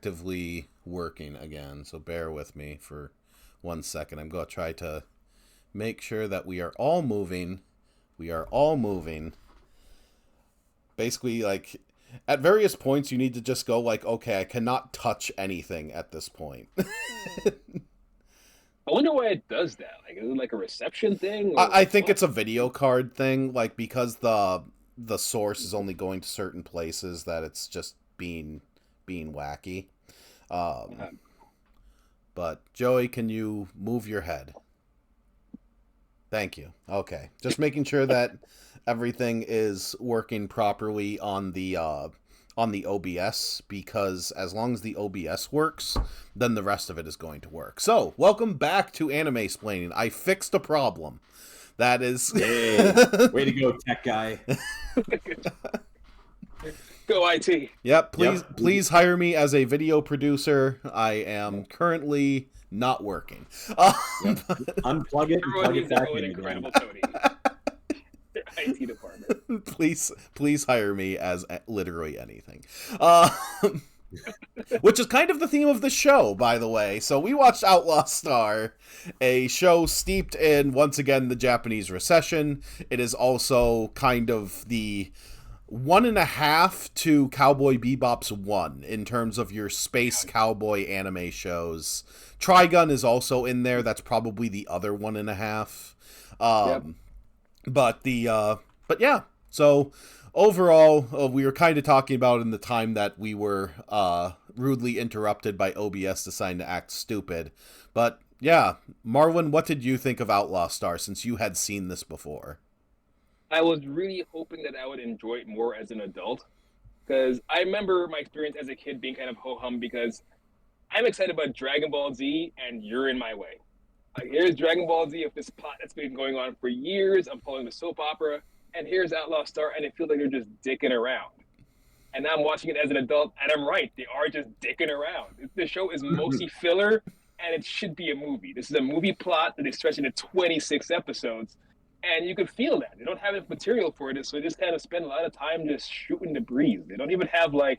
actively working again, so bear with me for 1 second. I'm going to try to make sure that we are all moving. We are all moving. Basically, like, at various points, you need to just go, like, okay, I cannot touch anything at this point. I wonder why it does that. Like, is it like a reception thing or I like think what? it's a video card thing, like, because the source is only going to certain places that it's just being wacky. Um, Uh, but Joey, can you move your head? Thank you. Okay, just making sure that everything is working properly on the OBS, because as long as the OBS works, then the rest of it is going to work. So, welcome back to Animesplaining. I fixed a problem. That is Yay. Way to go, tech guy. Go IT. Yep, Yep. please hire me as a video producer. I am currently not working. Yep. Unplug it and Everyone plug needs it to back know an in again. incredible Tony. Their IT department. please hire me as literally anything. Uh, which is kind of the theme of the show, by the way. So we watched Outlaw Star, a show steeped in, once again, the Japanese recession. It is also kind of the 1.5 to Cowboy Bebop's 1 in terms of your space cowboy anime shows. Trigun is also in there. That's probably the other 1.5. Yep. But yeah. So overall, we were kind of talking about in the time that we were rudely interrupted by OBS deciding to act stupid. But yeah, Marlon, what did you think of Outlaw Star since you had seen this before? I was really hoping that I would enjoy it more as an adult. Because I remember my experience as a kid being kind of ho-hum because I'm excited about Dragon Ball Z and you're in my way. Like, here's Dragon Ball Z of this plot that's been going on for years. I'm following the soap opera. And here's Outlaw Star, and it feels like they're just dicking around. And now I'm watching it as an adult, and I'm right. They are just dicking around. The show is mostly filler, and it should be a movie. This is a movie plot that they stretch into 26 episodes. And you can feel that. They don't have enough material for it, so they just kind of spend a lot of time just shooting the breeze. They don't even have, like,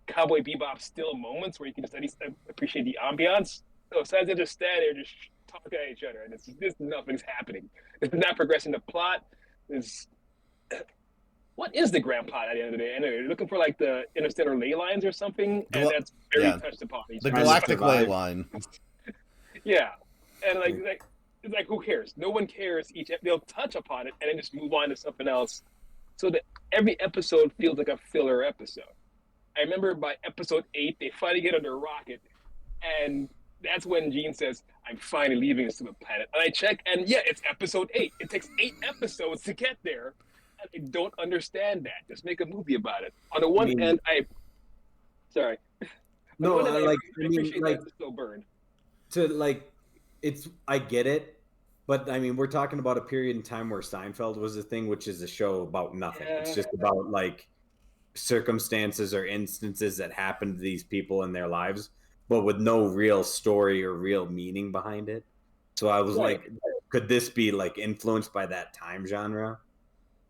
Cowboy Bebop still moments where you can just at least appreciate the ambiance. So besides they just stand there just talking at each other, and it's just nothing's happening. It's not progressing the plot. Is what is the grand plot at the end of the day? Anyway, you're looking for like the interstellar ley lines or something, and that's very touched upon. The galactic ley line. Yeah, and it's like who cares? No one cares. They'll touch upon it and then just move on to something else. So that every episode feels like a filler episode. I remember by episode 8, they finally get on their rocket, and that's when Gene says, "I'm finally leaving this stupid planet." And I check, and yeah, it's episode 8. It takes 8 episodes to get there, and I don't understand that. Just make a movie about it. On the one hand, sorry. No, I appreciate that slow burn. I get it, but I mean, we're talking about a period in time where Seinfeld was a thing, which is a show about nothing. Yeah. It's just about like circumstances or instances that happen to these people in their lives, but with no real story or real meaning behind it. So I was like, could this be like influenced by that time genre?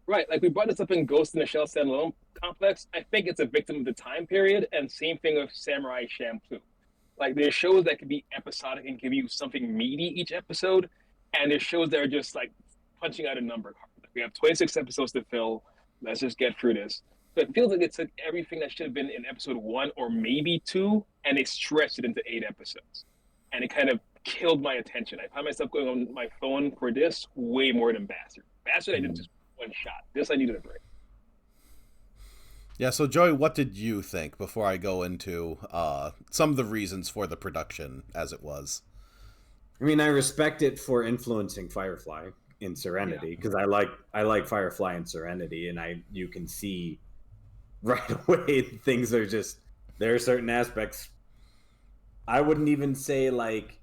Right, like we brought this up in Ghost in the Shell standalone complex. I think it's a victim of the time period, and same thing with Samurai Champloo. Like there's shows that could be episodic and give you something meaty each episode, and there's shows that are just like punching out a number card. Like, we have 26 episodes to fill. Let's just get through this. But it feels like it took everything that should have been in episode 1 or maybe 2, and they stretched it into 8 episodes. And it kind of killed my attention. I found myself going on my phone for this way more than Bastard. Bastard, I did just one shot. This, I needed a break. Yeah, so Joey, what did you think before I go into some of the reasons for the production as it was? I mean, I respect it for influencing Firefly in Serenity because I like Firefly in Serenity, and you can see right away things are just, there are certain aspects I wouldn't even say like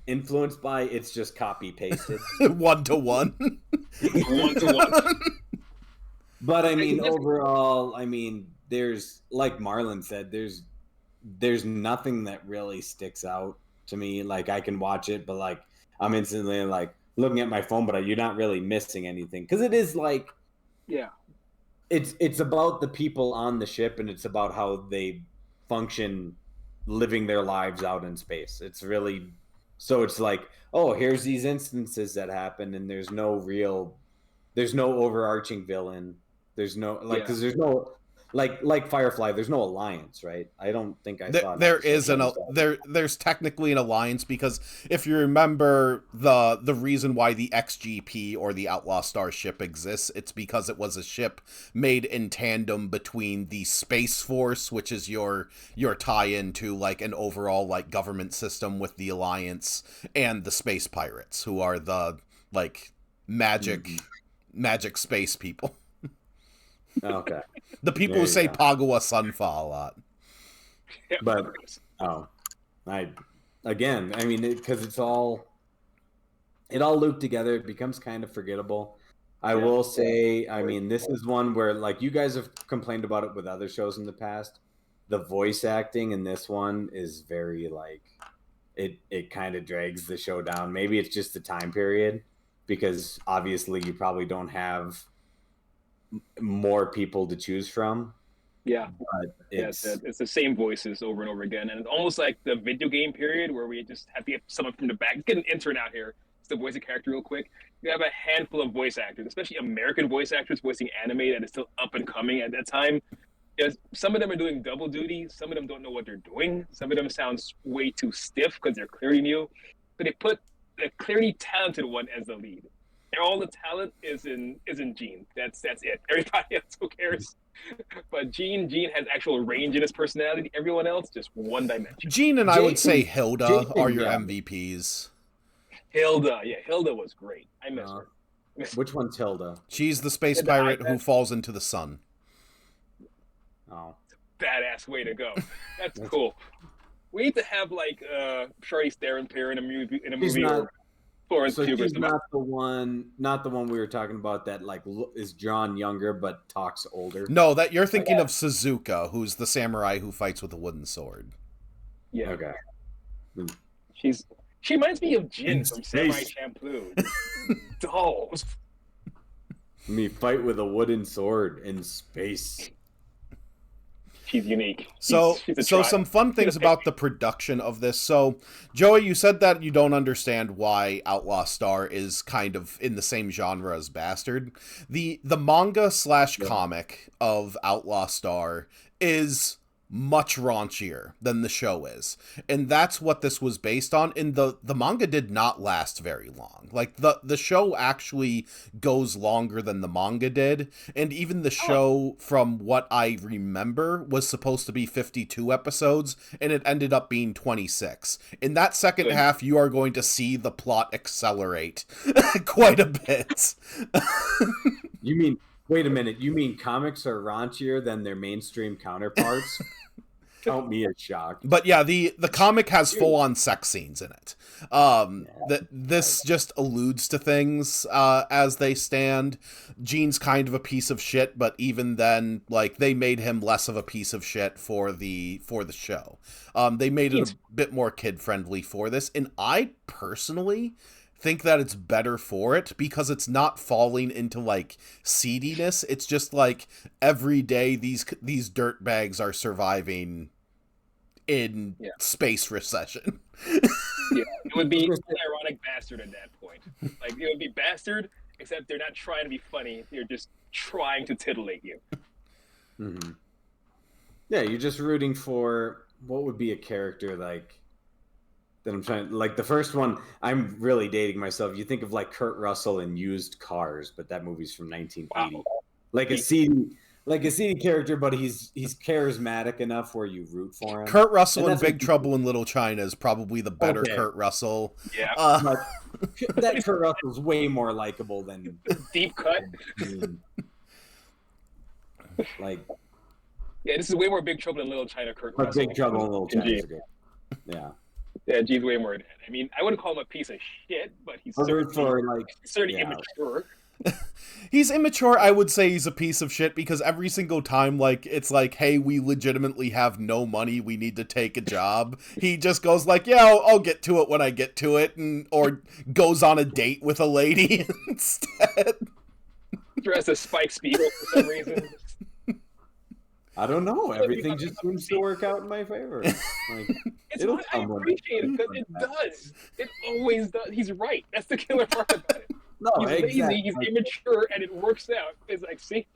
influenced by, it's just copy pasted 1-to-1. 1-to-1. But I mean, overall, I mean, there's, like Marlon said, there's nothing that really sticks out to me. Like I can watch it, but like I'm instantly like looking at my phone, but you're not really missing anything because it is like, yeah, it's about the people on the ship, and it's about how they function living their lives out in space. It's really, so it's like, oh, here's these instances that happen, and there's no overarching villain. There's no because there's no like Firefly. There's no alliance, right? I don't think I saw. There's technically an alliance, because if you remember the reason why the XGP or the Outlaw Star ship exists, it's because it was a ship made in tandem between the Space Force, which is your tie-in to like an overall like government system with the Alliance, and the Space Pirates, who are the like magic space people. Okay. The people who say Pagawa Sunfa a lot. But I mean, because it all looped together, it becomes kind of forgettable. I will say, I mean, this is one where, like, you guys have complained about it with other shows in the past. The voice acting in this one is very, like, it kind of drags the show down. Maybe it's just the time period, because obviously you probably don't have more people to choose from. Yeah, but it's the same voices over and over again, and it's almost like the video game period where we just have to get someone from the back. Get an intern out here to voice a character real quick. You have a handful of voice actors, especially American voice actors voicing anime that is still up and coming at that time. Because some of them are doing double duty, some of them don't know what they're doing, some of them sounds way too stiff because they're clearly new. But they put the clearly talented one as the lead. And all the talent is in Gene. That's it. Everybody else, who cares? But Gene has actual range in his personality. Everyone else just one dimension. Gene and I would say Hilda are your MVPs. Hilda was great. I miss her. Which one's Hilda? She's the space pirate who falls into the sun. Oh, badass way to go. That's cool. We need to have like Charlize Theron pair in a movie. Florence Pugh. She's not the one we were talking about that like is drawn younger but talks older. No, that you're thinking of Suzuka, who's the samurai who fights with a wooden sword. Yeah. Okay. She reminds me of Jin from Samurai Champloo. Dolls. Me fight with a wooden sword in space. She's unique. So some fun things about the production of this. So, Joey, you said that you don't understand why Outlaw Star is kind of in the same genre as Bastard. The manga / comic of Outlaw Star is much raunchier than the show is, and that's what this was based on. And the manga did not last very long. Like the show actually goes longer than the manga did, and even the show, from what I remember, was supposed to be 52 episodes, and it ended up being 26. In that second half, you are going to see the plot accelerate quite a bit. You mean, wait a minute, you mean comics are raunchier than their mainstream counterparts? Count me as shocked. But yeah, the comic has full-on sex scenes in it. This just alludes to things as they stand. Gene's kind of a piece of shit, but even then, like, they made him less of a piece of shit for the show. They made it a bit more kid-friendly for this, and I personally think that it's better for it because it's not falling into like seediness. It's just like every day these dirtbags are surviving in space recession. Yeah, it would be ironic Bastard at that point. Like, it would be Bastard, except they're not trying to be funny. They're just trying to titillate you. Mm-hmm. Yeah, you're just rooting for what would be a character like that I'm trying, like the first one, I'm really dating myself. You think of like Kurt Russell in Used Cars, but that movie's from 1980. Wow. Like a seedy character, but he's charismatic enough where you root for him. Kurt Russell in Big Trouble in Little China is probably the better Kurt Russell. Yeah. That Kurt Russell's way more likable than Deep Cut. Like, yeah, this is way more Big Trouble in Little China. Kurt Russell. Big Trouble in Little China. Yeah. Yeah, Gene's way more. I mean, I wouldn't call him a piece of shit, but he's certainly immature. He's immature. I would say he's a piece of shit because every single time, like, it's like, hey, we legitimately have no money, we need to take a job. He just goes like, yeah, I'll get to it when I get to it, or goes on a date with a lady instead. Dressed as Spike Spiegel for some reason. I don't know. Everything just seems to work out in my favor. Like, It's it'll what I come when appreciate it because it does. It always does. He's right. That's the killer part about it. No, He's exactly. lazy, he's immature, and it works out. It's like, see,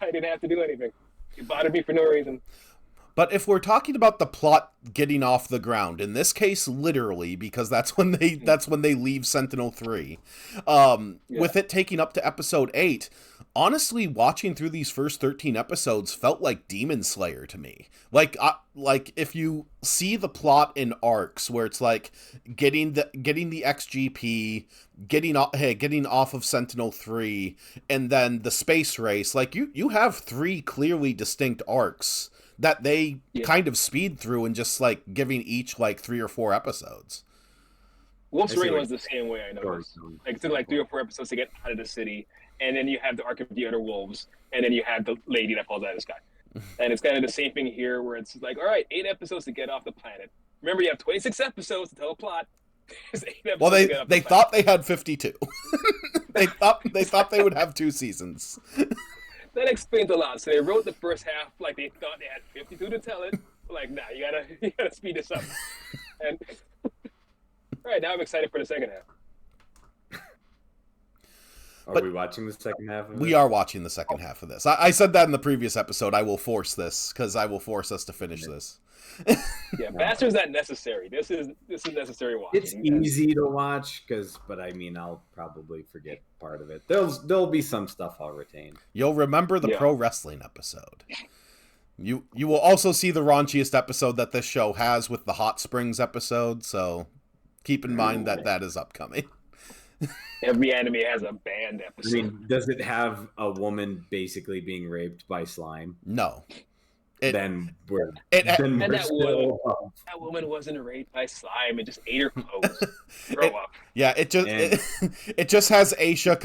I didn't have to do anything. It bothered me for no reason. But if we're talking about the plot getting off the ground, in this case, literally, because that's when they leave Sentinel-3, with it taking up to episode 8, honestly, watching through these first 13 episodes felt like Demon Slayer to me. Like if you see the plot in arcs where it's like getting the XGP, getting off of Sentinel-3, and then the space race, like you have 3 clearly distinct arcs that they kind of speed through and just like giving each like 3 or 4 episodes. Wolf's Rain was the same way, I noticed. Like it took like 3 or 4 episodes to get out of the city, and then you have the arc of the other wolves, and then you have the lady that falls out of the sky. And it's kind of the same thing here, where it's like, all right, 8 episodes to get off the planet. Remember, you have 26 episodes to tell a plot. Well, they thought they had 52. they thought they would have 2 seasons. That explains a lot. So they wrote the first half like they thought they had 52 to tell it. Like, nah, you gotta speed this up. And all right, now I'm excited for the second half. Are we watching the second half of it? We are watching the second half of this. I said that in the previous episode. I will force this because I will force us to finish this. Yeah, Bastard's not necessary. This is necessary watching. It's easy to watch but I mean, I'll probably forget part of it. There'll be some stuff I'll retain. You'll remember the pro wrestling episode. You will also see the raunchiest episode that this show has with the Hot Springs episode, so keep in mind that is upcoming. Every anime has a banned episode. I mean, does it have a woman basically being raped by slime? No. That woman wasn't raped by slime. It just ate her clothes. Grow up. Yeah, it just has Aisha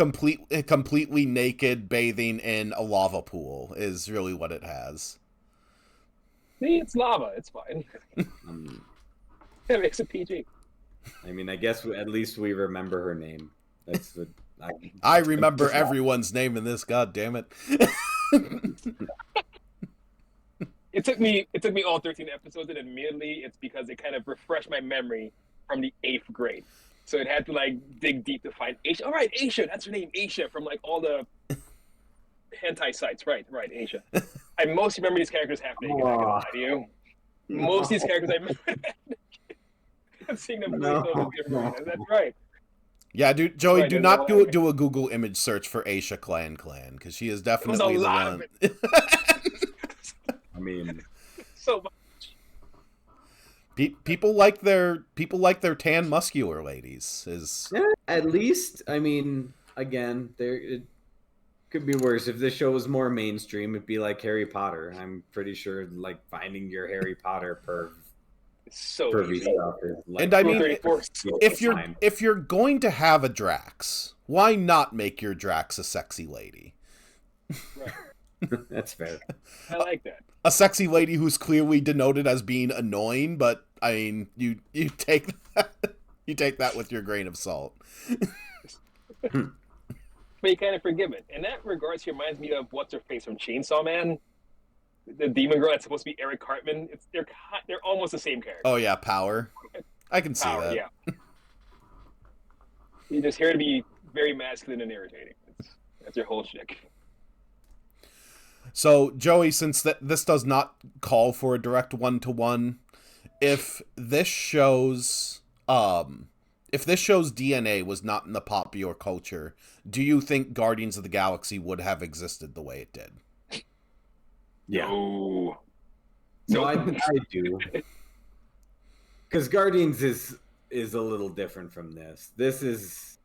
completely naked bathing in a lava pool is really what it has. See, it's lava. It's fine. That makes it PG. I mean, I guess at least we remember her name. That's the. I remember everyone's name in this. God damn it! It took me all 13 episodes, and admittedly, it's because it kind of refreshed my memory from the 8th grade. So it had to like dig deep to find Aisha. All right, Aisha, that's her name, Aisha, from like all the hentai sites. Right, Aisha. I mostly remember these characters half naked. I can lie to you. Most of these characters I remember I'm seeing them different. That's right. Yeah, dude, Joey, do not do a Google image search for Aisha Clan because she is definitely the one. I mean, so much. People like their tan muscular ladies. At least, I mean, again, it could be worse. If this show was more mainstream, it'd be like Harry Potter. I'm pretty sure, like, finding your Harry Potter pervy stuff is like, and I mean, if you're going to have a Drax, why not make your Drax a sexy lady? Right. That's fair. I like that. A sexy lady who's clearly denoted as being annoying, but I mean, you take that with your grain of salt. But you kind of forgive it. In that regards, he reminds me of what's her face from Chainsaw Man, the demon girl that's supposed to be Eric Cartman. They're almost the same character. Oh yeah, Power. I can see that. Yeah. You're just here to be very masculine and irritating. That's your whole shtick. So, Joey, since this does not call for a direct 1-to-1, if this show's DNA was not in the popular culture, do you think Guardians of the Galaxy would have existed the way it did? Yeah. No. So I do. Because Guardians is a little different from this. This is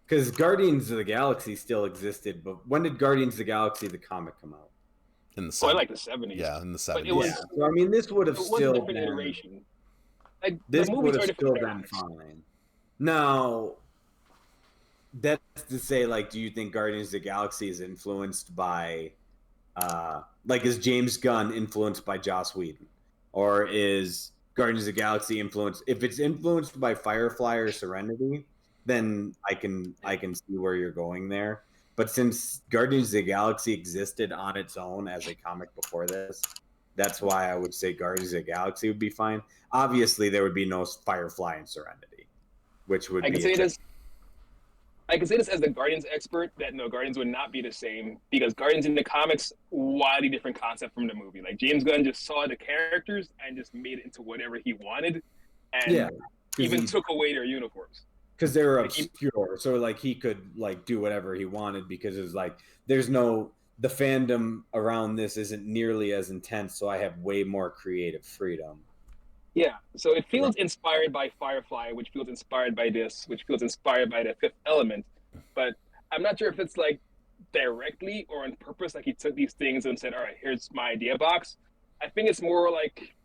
because Guardians of the Galaxy still existed, but when did Guardians of the Galaxy the comic come out? In the 70s. I like the 70s. Yeah, in the 70s. It was, yeah. So I mean, this would have still been an iteration. Like, this would have still been fine. Now, that's to say, like, do you think Guardians of the Galaxy is influenced by, like, is James Gunn influenced by Joss Whedon, or is Guardians of the Galaxy influenced? If it's influenced by Firefly or Serenity, then I can see where you're going there. But since Guardians of the Galaxy existed on its own as a comic before this, that's why I would say Guardians of the Galaxy would be fine. Obviously, there would be no Firefly and Serenity, which would I can be say this. I can say this as the Guardians expert that no, Guardians would not be the same because Guardians in the comics, wildly different concept from the movie. Like James Gunn just saw the characters and just made it into whatever he wanted, and even took away their uniforms because they were obscure. So like he could like do whatever he wanted because it was like there's no the fandom around this isn't nearly as intense, so I have way more creative freedom. Yeah, so it feels inspired by Firefly, which feels inspired by this, which feels inspired by the Fifth Element, but I'm not sure if it's like directly or on purpose, like he took these things and said, all right, here's my idea box. I think it's more like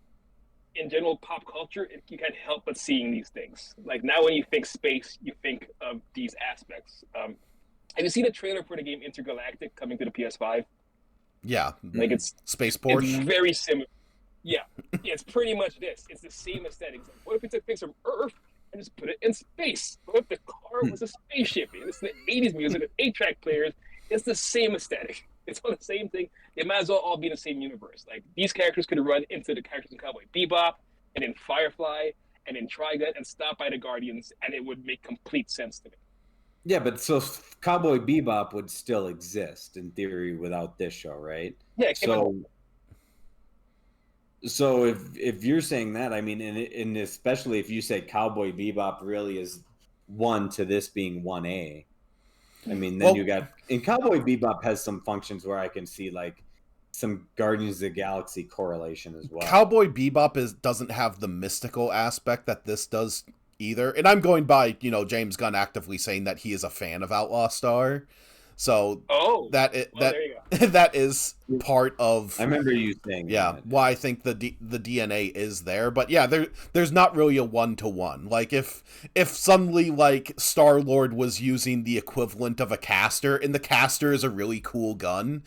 in general pop culture, you can't help but seeing these things. Like now when you think space, you think of these aspects. Have you seen a trailer for the game Intergalactic coming to the PS5? Yeah. Like it's Space Porsche. It's very similar. Yeah, it's pretty much this. It's the same aesthetics. Like, what if we took things from Earth and just put it in space? What if the car was a spaceship? It's the 80s music with 8-track players. It's the same aesthetic. It's all the same thing. They might as well all be in the same universe. Like, these characters could run into the characters in Cowboy Bebop and in Firefly and in Trigun and stop by the Guardians, and it would make complete sense to me. Yeah, but so Cowboy Bebop would still exist in theory without this show, right? Yeah, So if you're saying that, I mean, and especially if you say Cowboy Bebop really is 1 to this being 1A, I mean, then you got and Cowboy Bebop has some functions where I can see like some Guardians of the Galaxy correlation as well. Cowboy Bebop doesn't have the mystical aspect that this does either, and I'm going by James Gunn actively saying that he is a fan of Outlaw Star. So that is part of. I remember you saying why I think the DNA is there, but yeah, there's not really a 1-to-1. Like if suddenly like Star-Lord was using the equivalent of a caster, and the caster is a really cool gun,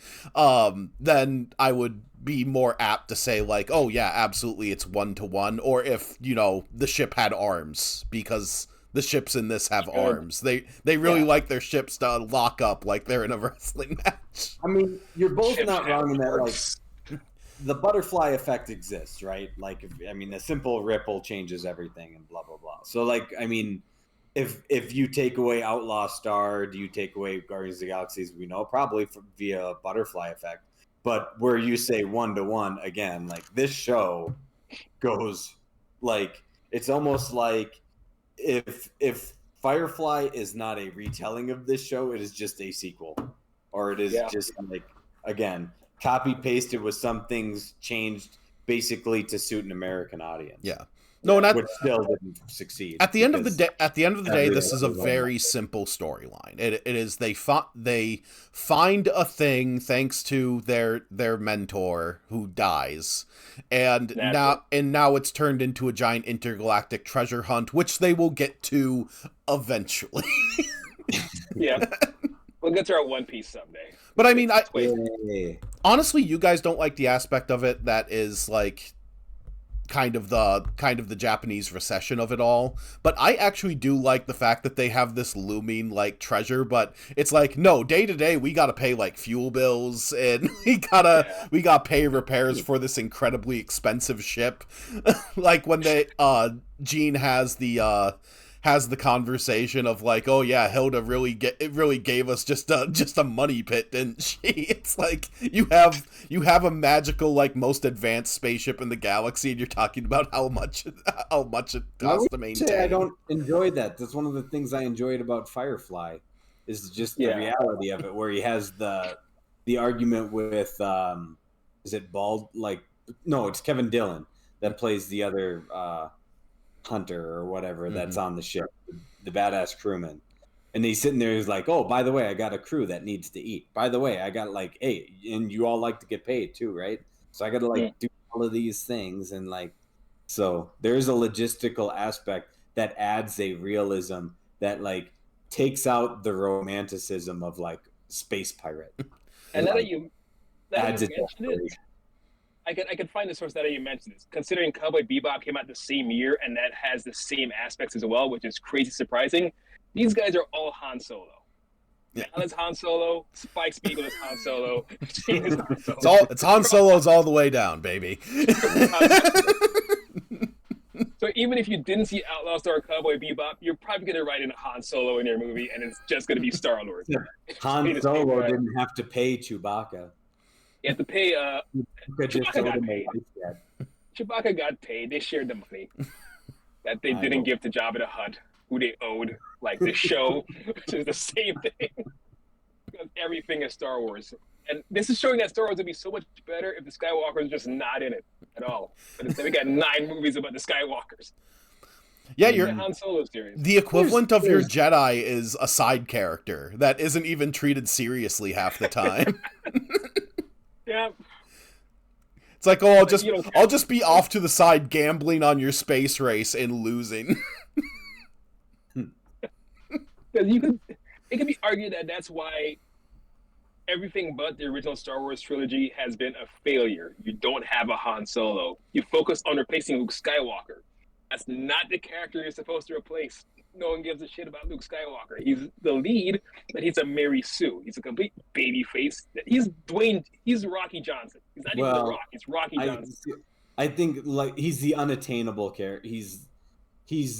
then I would be more apt to say like, oh yeah, absolutely, it's 1-to-1. Or if the ship had arms, because the ships in this have arms. They really like their ships to lock up like they're in a wrestling match. I mean, you're both not wrong in that. Like, the butterfly effect exists, right? Like, the simple ripple changes everything, and blah blah blah. So, like, I mean, if you take away Outlaw Star, do you take away Guardians of the Galaxy? We know probably via butterfly effect. But where you say 1-to-1 again, like this show goes like it's almost like. If Firefly is not a retelling of this show, it is just a sequel, or it is just like again copy pasted with some things changed basically to suit an American audience. Yeah, no, which still didn't succeed. At the end of the day, this is a very simple storyline. It is they find a thing thanks to their mentor who dies. And now it's turned into a giant intergalactic treasure hunt, which they will get to eventually. Yeah, we'll get to our One Piece someday. But I mean, honestly, you guys don't like the aspect of it that is like kind of the Japanese recession of it all. But I actually do like the fact that they have this looming like treasure, but it's like, no, day to day we gotta pay like fuel bills, and we gotta pay repairs for this incredibly expensive ship. Like when Jean has the conversation of like, oh yeah, Hilda really gave us just a money pit, didn't she? It's like you have a magical like most advanced spaceship in the galaxy, and you're talking about how much it costs to maintain. I don't enjoy that. That's one of the things I enjoyed about Firefly, is just the reality of it, where he has the argument with is it Bald? Like no, it's Kevin Dillon that plays the other. Hunter or whatever that's on the ship, the badass crewman, and he's sitting there. He's like, "Oh, by the way, I got a crew that needs to eat. By the way, I got like, hey, and you all like to get paid too, right? So I got to like do all of these things, and like, so there's a logistical aspect that adds a realism that like takes out the romanticism of like space pirate. And now that you mentioned it. I could find the source that you mentioned this. Considering Cowboy Bebop came out the same year and that has the same aspects as well, which is crazy surprising. These guys are all Han Solo. Yeah. Val is Han Solo. Spike Spiegel is Han Solo. Gene is Han Solo. It's Han Solo's all the way down, baby. So even if you didn't see Outlaw Star Cowboy Bebop, you're probably going to write in Han Solo in your movie, and it's just going to be Star Lord. Han Solo didn't have to pay Chewbacca. You have to pay. Chewbacca Got paid. They shared the money that they didn't give to Jabba the Hutt, who they owed, like the show, which is the same thing. Because everything is Star Wars. And this is showing that Star Wars would be so much better if the Skywalkers are just not in it at all. But instead, we got 9 movies about the Skywalkers. Yeah, the Han Solo series. The equivalent of your Jedi is a side character that isn't even treated seriously half the time. Yeah. It's like, oh, I'll just be off to the side gambling on your space race and losing. Because it could be argued that that's why everything but the original Star Wars trilogy has been a failure. You don't have a Han Solo. You focus on replacing Luke Skywalker. That's not the character you're supposed to replace. No one gives a shit about Luke Skywalker. He's the lead, but he's a Mary Sue. He's a complete baby face. He's Rocky Johnson. He's not even The Rock. He's Rocky Johnson. I think like he's the unattainable character. He's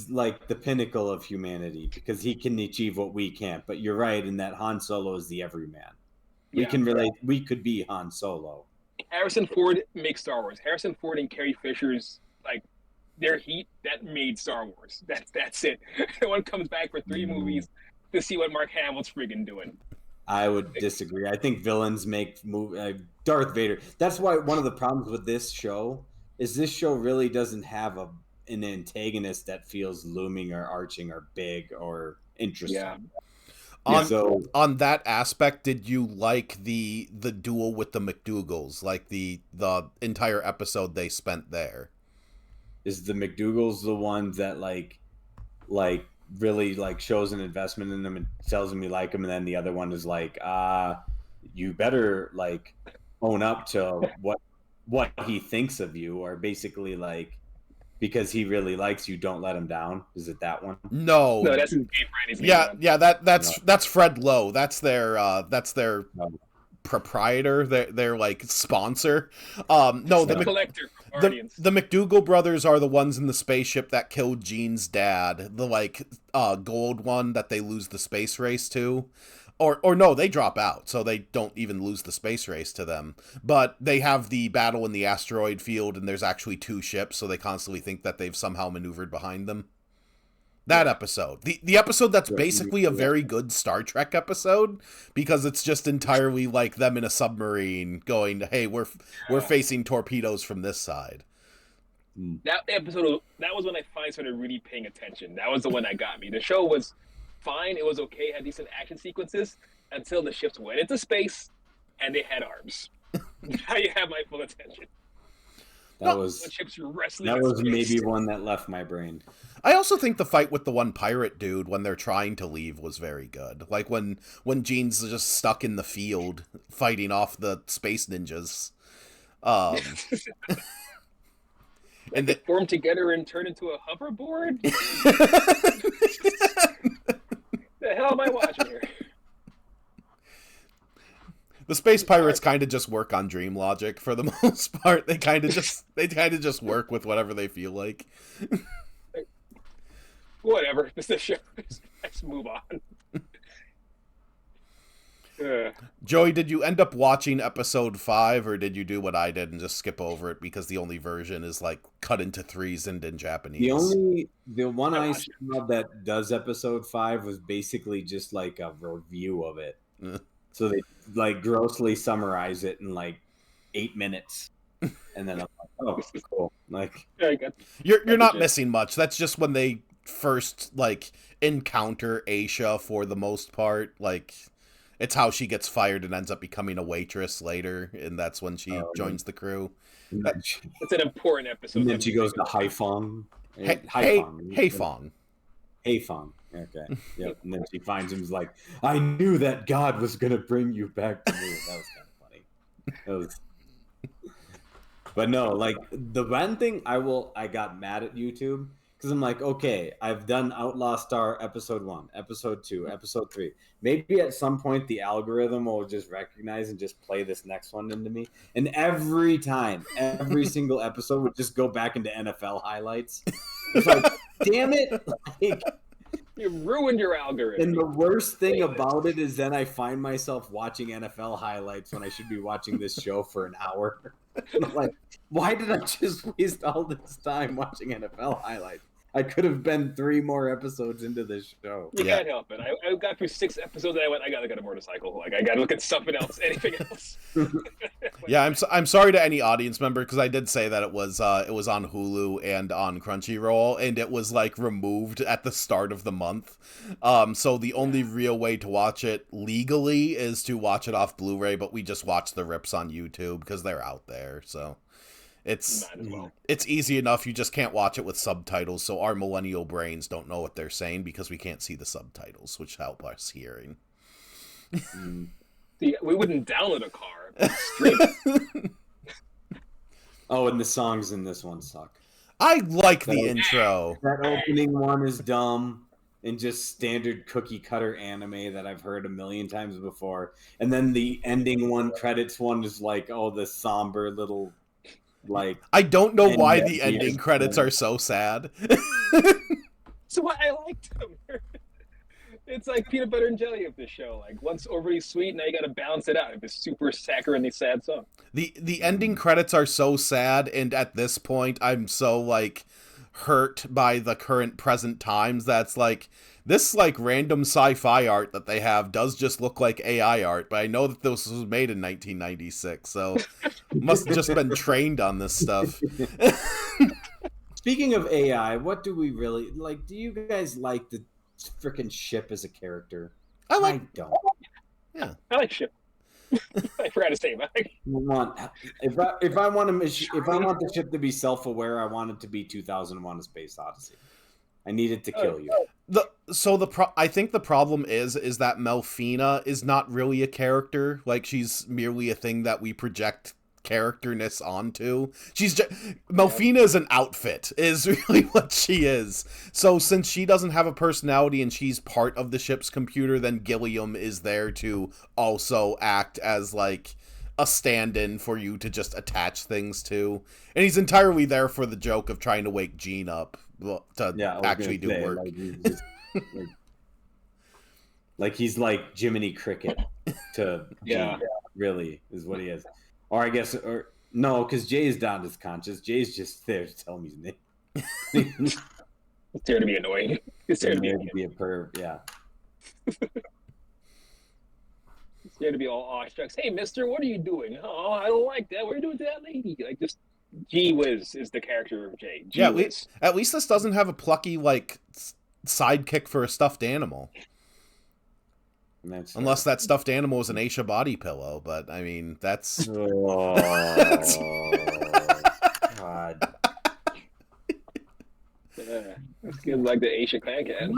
like the pinnacle of humanity because he can achieve what we can't. But you're right in that Han Solo is the everyman. We can relate. We could be Han Solo. Harrison Ford makes Star Wars. Harrison Ford and Carrie Fisher's like their heat that made Star Wars. That's it. No one comes back for 3 movies to see what Mark Hamill's friggin' doing. I would disagree. I think villains make Darth Vader. That's why one of the problems with this show is this show really doesn't have an antagonist that feels looming or arching or big or interesting. Yeah. On that aspect, did you like the duel with the McDougals? Like the entire episode they spent there? Is the McDougals the ones that like really like shows an investment in them and tells them you like them, and then the other one is like, you better like own up to what he thinks of you, or basically like because he really likes you, don't let him down. Is it that one? No, that's that's Fred Lowe. That's their proprietor, their like sponsor. No, the collector. The McDougal brothers are the ones in the spaceship that killed Gene's dad, the like gold one that they lose the space race to. Or no, they drop out, so they don't even lose the space race to them. But they have the battle in the asteroid field, and there's actually 2 ships, so they constantly think that they've somehow maneuvered behind them. That episode. The episode that's basically a very good Star Trek episode, because it's just entirely like them in a submarine going, hey, we're facing torpedoes from this side. That episode, that was when I finally started really paying attention. That was the one that got me. The show was fine, it was okay, had decent action sequences until the ships went into space and they had arms. Now you have my full attention. That was maybe one that left my brain. I also think the fight with the one pirate dude when they're trying to leave was very good. Like when Gene's just stuck in the field fighting off the space ninjas. And they form together and turn into a hoverboard? The hell am I watching here? The space pirates kind of just work on dream logic for the most part. They kind of just work with whatever they feel like. Whatever. This is the show. Let's move on. Joey, did you end up watching episode 5, or did you do what I did and just skip over it because the only version is like cut into 3s and in Japanese? The one I saw that does episode 5 was basically just like a review of it. So they like grossly summarize it in like 8 minutes, and then I'm like, oh, cool. Like you're not missing much. That's just when they first like encounter Aisha for the most part. Like it's how she gets fired and ends up becoming a waitress later, and that's when she joins the crew. It's an important episode. And then she goes to Haifong. Haifong. Okay. Yep. And then she finds him like, I knew that God was gonna bring you back to me. That was kind of funny. But no, like the one thing I got mad at YouTube Because I'm like, okay, I've done Outlaw Star episode 1, episode 2, episode 3. Maybe at some point the algorithm will just recognize and just play this next one into me. And every time, every single episode would just go back into NFL highlights. It's like, damn it! Like, You ruined your algorithm. and the worst thing about it is then I find myself watching NFL highlights when I should be watching this show for an hour. I'm like, why did I just waste all this time watching NFL highlights? I could have been 3 more episodes into this show. You can't help it. I got through 6 episodes and I went, I gotta get a motorcycle. Like, I gotta look at something else, anything else. Yeah, I'm sorry to any audience member, because I did say that it was on Hulu and on Crunchyroll, and it was like removed at the start of the month. So the only real way to watch it legally is to watch it off Blu-ray, but we just watch the rips on YouTube because they're out there. So it's easy enough. You just can't watch it with subtitles, so our millennial brains don't know what they're saying because we can't see the subtitles, which help us hearing. See, we wouldn't download a car. Stream it. Oh, and the songs in this one suck. I like the intro. That opening one is dumb and just standard cookie cutter anime that I've heard a million times before. And then the ending one, credits one, is like, oh, the somber little, like... I don't know why the ending credits are so sad. So I liked them. It's like peanut butter and jelly of this show. Like, once overly sweet, now you gotta balance it out with this super saccharinely sad song. The ending credits are so sad, and at this point, I'm so, like, hurt by the current present times that's like, this, like, random sci-fi art that they have does just look like AI art, but I know that this was made in 1996, so must have just been trained on this stuff. Speaking of AI, what do we really... Like, do you guys like the freaking ship as a character? I don't. Yeah. I like ship. I forgot to say, but if I want the ship to be self-aware, I want it to be 2001: A Space Odyssey. I need it to kill you. I think the problem is that Melfina is not really a character. Like, she's merely a thing that we project characterness onto. Melfina is an outfit, is really what she is. So since she doesn't have a personality and she's part of the ship's computer, then Gilliam is there to also act as, like, a stand-in for you to just attach things to. And he's entirely there for the joke of trying to wake Jean up to actually do work. Like he's like Jiminy Cricket to Jean, really, is what he is. Or I guess, or no, because Jay's not as conscious. Jay's just there to tell him his name. It's there to be annoying. It's there to be a perv, yeah. It's there to be all awestruck. Hey, mister, what are you doing? Oh, I don't like that. What are you doing to that lady? Like, just Gee Whiz is the character of Jay. At least this doesn't have a plucky, like, sidekick for a stuffed animal. Unless that stuffed animal is an Aisha body pillow, but I mean, that's... Oh, God. It's good, like the Aisha clan cat.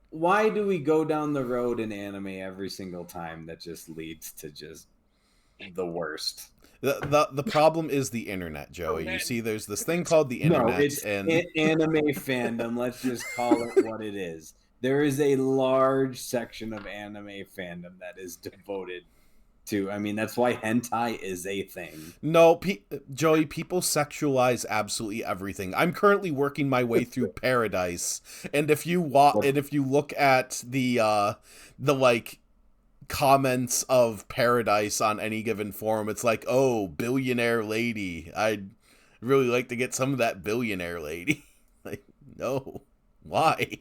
Why do we go down the road in anime every single time that just leads to just the worst? The problem is the internet, Joey. You see, there's this thing called the internet. No, it's anime fandom. Let's just call it what it is. There is a large section of anime fandom that is devoted to... I mean, that's why hentai is a thing. No, Joey, people sexualize absolutely everything. I'm currently working my way through Paradise, and if you look at the like comments of Paradise on any given forum, it's like, oh, billionaire lady. I'd really like to get some of that billionaire lady. Like, no. Why?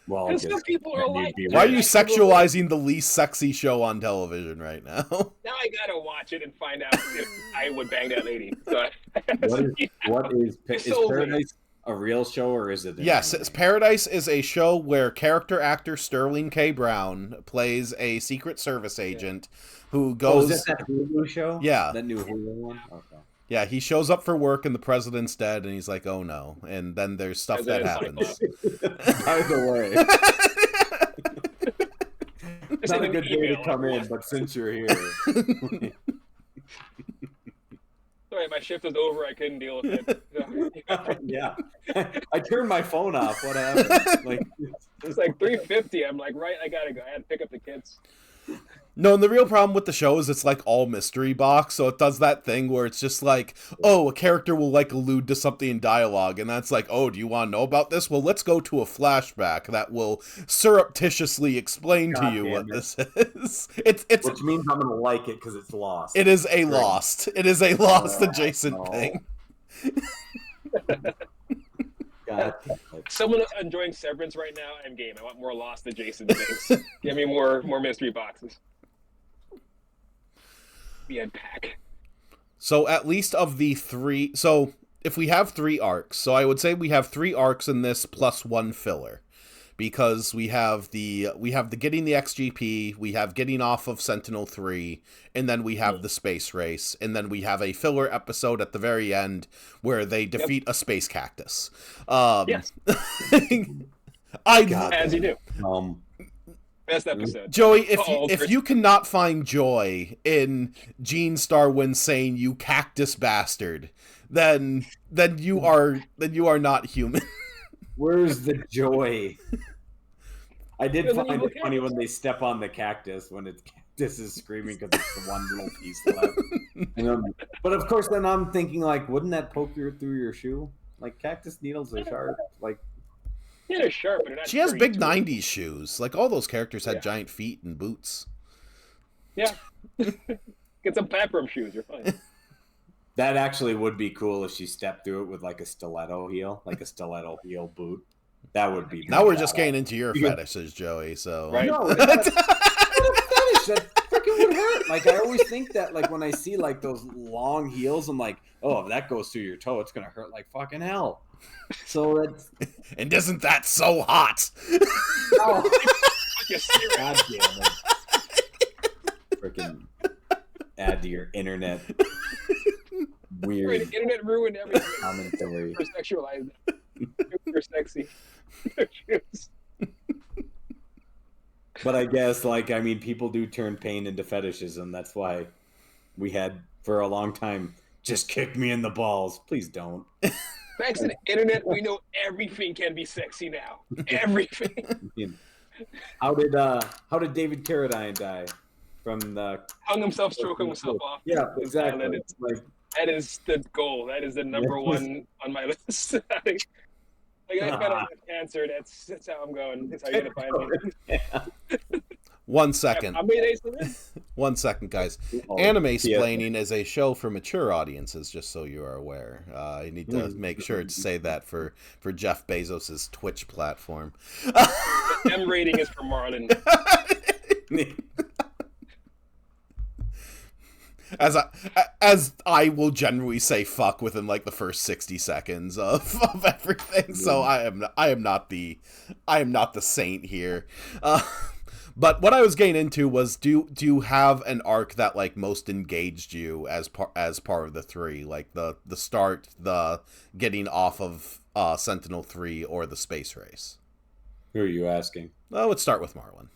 Well, some people are like, why are you sexualizing the least sexy show on television right now? Now I gotta watch it and find out if I would bang that lady. So, what is Paradise a real show, or is it? Yes, Paradise is a show where character actor Sterling K. Brown plays a Secret Service agent who goes... is that Hulu show? Yeah. That new Hulu one? Okay. Yeah, he shows up for work and the president's dead, and he's like, oh no. And then there's stuff that happens. By the way. It's not a good day to come in, but since you're here. Sorry, my shift was over. I couldn't deal with it. Yeah. I turned my phone off. What happened? Like, It's like 3:50. I'm like, right, I gotta go. I had to pick up the kids. No, and the real problem with the show is it's like all mystery box, so it does that thing where it's just like, oh, a character will like allude to something in dialogue, and that's like, oh, do you want to know about this? Well, let's go to a flashback that will surreptitiously explain to you what this is. It's which means I'm gonna like it because it's lost. It is a lost. It is a lost adjacent thing. God. Someone enjoying Severance right now, I'm game. I want more Lost adjacent things. Give me more mystery boxes. We unpack. So at least of the three, so if we have 3 arcs, so I would say we have 3 arcs in this plus 1 filler, because we have the getting the XGP, we have getting off of Sentinel-3, and then we have the space race, and then we have a filler episode at the very end where they defeat a space cactus. Yes. As you do. Best episode. Joey, if you cannot find joy in Gene Starwin saying "you cactus bastard," then you are not human. Where's the joy? I did find it funny when they step on the cactus when its cactus is screaming because it's the one little piece left. But of course, then I'm thinking like, wouldn't that poke through your shoe? Like cactus needles are sharp. Like. Yeah, they're sharp, but they're not. She has big 90s shoes. Like, all those characters had giant feet and boots. Yeah. Get some Papram shoes, you're fine. That actually would be cool if she stepped through it with, like, a stiletto heel. Like a stiletto heel boot. That would be... Now we're just getting into your fetishes, Joey, so... Right. No, it's not a fetish. That freaking would hurt. Like, I always think that, like, when I see, like, those long heels, I'm like, oh, if that goes through your toe, it's going to hurt like fucking hell. So that's... And isn't that so hot? Oh. God damn it. Freaking add to your internet. Weird. Internet ruined everything. Commentary. For sexualized. For sexy. But I guess, like, I mean, people do turn pain into fetishism. That's why we had, for a long time, just kick me in the balls. Please don't. Thanks to the internet, we know everything can be sexy now. Everything. How did David Carradine die? From the hung himself, stroking himself off. Yeah, exactly. That is the goal. That is the number one on my list. I found out cancer. That's how I'm going. That's how you're gonna find me. Yeah. 1 second. How many days to live? 1 second, guys. Animesplaining is a show for mature audiences, just so you are aware. I need to make sure to say that for Jeff Bezos' Twitch platform. The M rating is for Marlon. As I will generally say fuck within like the first 60 seconds of everything, so I am not the saint here. But what I was getting into was, do you have an arc that like most engaged you as part of the 3, like the start, the getting off of Sentinel-3, or the space race? Who are you asking? Well, let's start with Marlon.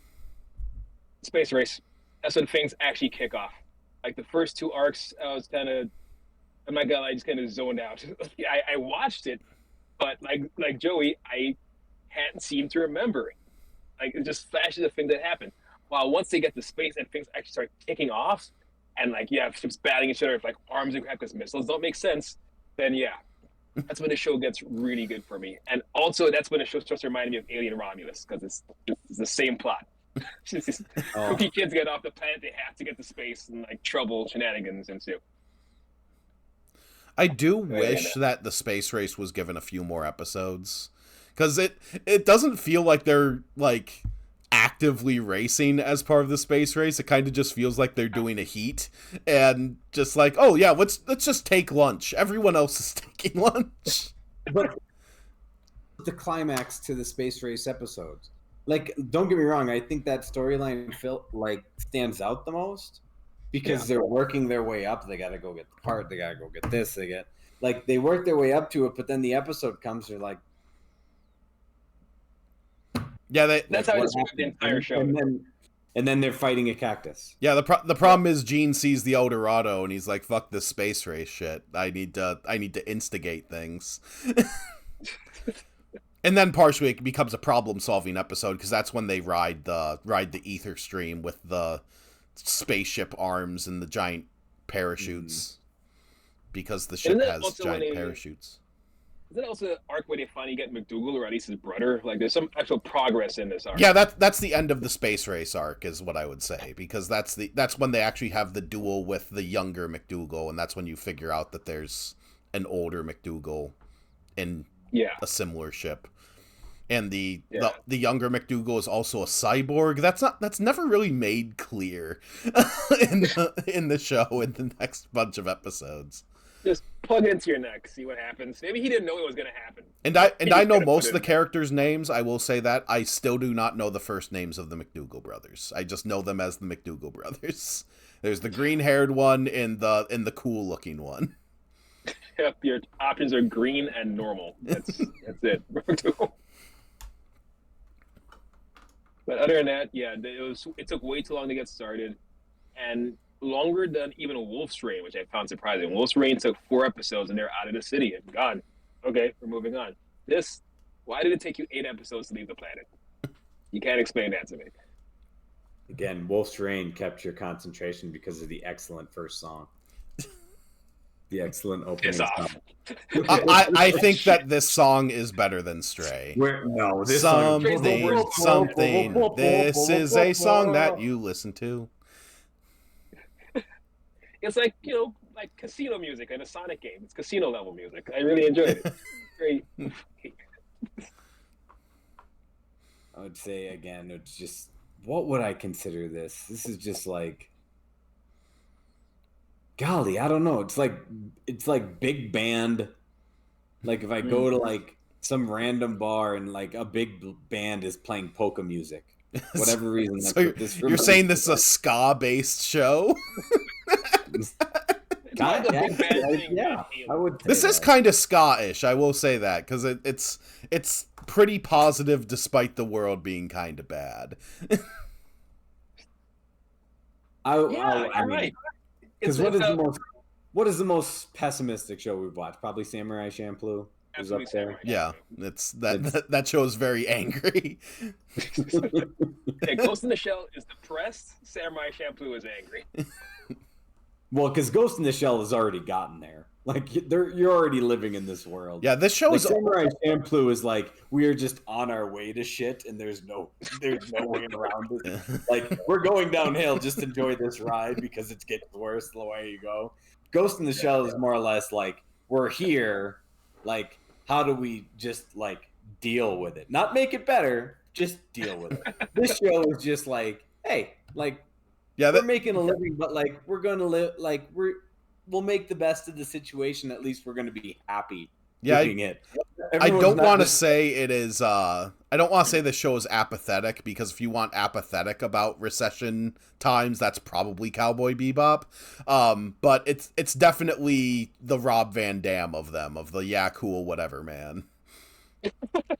Space race. That's when things actually kick off. Like the first 2 arcs, I was kind of, oh my god, I just kind of zoned out. I watched it, but like Joey, I hadn't seemed to remember it. Like it just flashes of things that happen. While once they get to space and things actually start kicking off, and like you have ships battling each other with like arms and crap because missiles don't make sense, then yeah, that's when the show gets really good for me. And also that's when the show starts reminding me of Alien Romulus, because it's the same plot. These cookie kids get off the planet, they have to get to space, and like trouble shenanigans ensue. I do wish that the space race was given a few more episodes, because it doesn't feel like they're like actively racing as part of the space race. It kind of just feels like they're doing a heat and just like, oh yeah, let's just take lunch. Everyone else is taking lunch. But the climax to the space race episodes. Like, don't get me wrong, I think that storyline stands out the most because they're working their way up. They got to go get the part. They got to go get this. They work their way up to it, but then the episode comes. They're like, yeah, that's how I describe the entire show. and then they're fighting a cactus. Yeah, the problem is Gene sees the El Dorado and he's like, "Fuck this space race shit. I need to instigate things." And then partially it becomes a problem-solving episode because that's when they ride the ether stream with the spaceship arms and the giant parachutes, because the ship has giant parachutes. Is it also an arc where they finally get McDougal, or at least his brother? Like, there's some actual progress in this arc. Yeah, that's the end of the space race arc, is what I would say, because that's when they actually have the duel with the younger McDougal, and that's when you figure out that there's an older McDougal in a similar ship. And the younger McDougal is also a cyborg. That's never really made clear in the show in the next bunch of episodes. Just plug it into your neck, see what happens. Maybe he didn't know it was going to happen. And I know most of the characters' names. I will say that I still do not know the first names of the McDougal brothers. I just know them as the McDougal brothers. There's the green-haired one and the cool-looking one. Yep, your options are green and normal. That's it. But other than that, yeah, it took way too long to get started, and longer than even Wolf's Reign, which I found surprising. Wolf's Reign took 4 episodes, and they're out of the city and gone. Okay, we're moving on. Why did it take you 8 episodes to leave the planet? You can't explain that to me. Again, Wolf's Reign kept your concentration because of the excellent first song. The excellent opening song. I think that this song is better than Stray. This something. This is a song that you listen to. It's like, like casino music in a Sonic game. It's casino level music. I really enjoyed it. Great. I would say again, it's just, what would I consider this? This is just like, golly, I don't know. It's like big band. Like if I go to like some random bar and like a big band is playing polka music, whatever reason. So you're saying this is a ska-based show? Yeah, I would. This is kind of ska-ish. I will say that because it's pretty positive despite the world being kind of bad. I mean, right. Because what is the most pessimistic show we've watched? Probably Samurai Champloo. Absolutely, Samurai. Yeah, that show is very angry. Yeah, Ghost in the Shell is depressed. Samurai Champloo is angry. Well, because Ghost in the Shell has already gotten there. Like you're already living in this world. Yeah, this show is Samurai Champloo is like, we are just on our way to shit, and there's no way around it. Like, we're going downhill. Just enjoy this ride because it's getting worse the way you go. Ghost in the Shell is more or less like, we're here. Like, how do we just like deal with it? Not make it better, just deal with it. This show is just like, hey, like, we're making a living, but like we're gonna live, like we'll make the best of the situation. At least we're going to be happy doing it. I don't want to say it is. I don't want to say the show is apathetic, because if you want apathetic about recession times, that's probably Cowboy Bebop. But it's definitely the Rob Van Dam of them, of the yeah, cool, whatever, man.